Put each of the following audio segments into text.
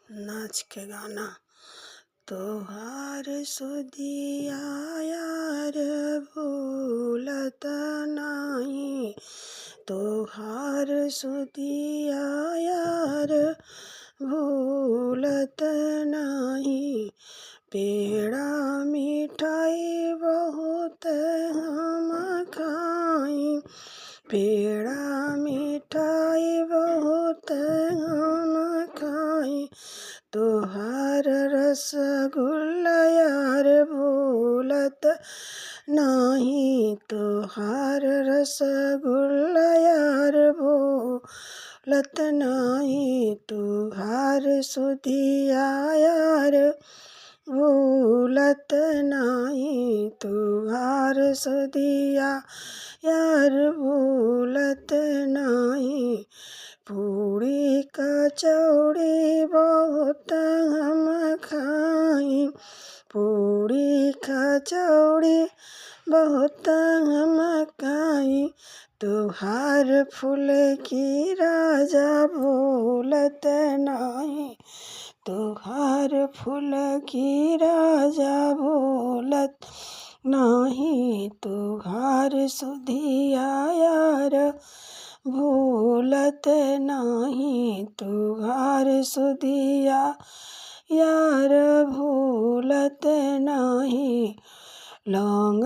नाच के गाना। तोहार सुधिया यार भूलत नाही, तोहार सुधिया यार भूलत नाही। पेड़ा मिठाई बहुत हम खाई, पेड़ा मिठाई बहुत हम खाई। तोहार रसगुल्ला यार भूलत नाही, तोहार रसगुल्ला यार भूलत नाही। तोहार सुधिया यार भूलत नाही, तोहार सुधिया यार भूलत नाही। पूड़ी कचौड़ी बहुत हम खाई, पूड़ी कचौड़ी बहुत हम खाई। तोहार फूल की राजा भूलत नाही, तोहार फूल की राजा भूलत नाही। तोहार सुधिया यार भूलत नाही, तोहार सुधिया यार भूलत नाही। लौंग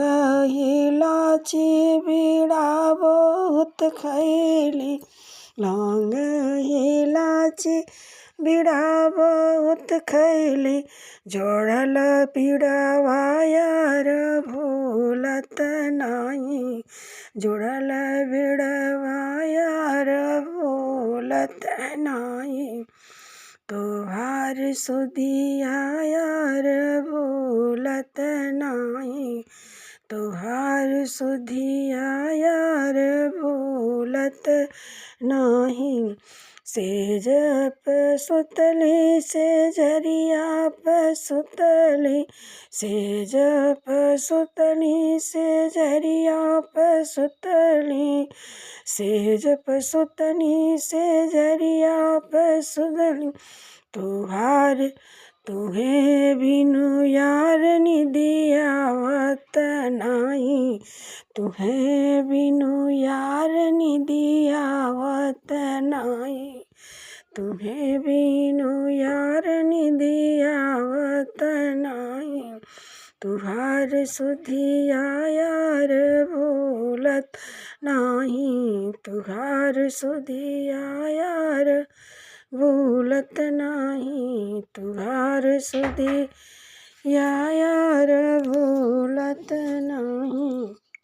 इलायची बीड़ा बहुत खैली, लौंग इलायची बीड़ा बहुत खैली। जोड़ल बीड़वा यार भूलत नाही, जोड़ल बीड़वा यार भूलत नाही। तोहार सुधिया यार भूलत नाही, तोहार सुधिया यार भूलत नाही। सेज पे सुतली सेजरिया पे सुतली, सेज पे सुतली सेजरिया पे सुतली, सेज पे सुतली सेजरिया पे सुतली। तोहार तुहे बिनु यार निदिया आवत नाही, तुहे बिनु यार निदिया आवत नाही, तुहे बिनु यार निदिया आवत नाही। तोहार सुधिया यार भूलत नाही, तोहार सुधिया यार भूलत नाही। तोहार सुधिया यार भूलत नाही।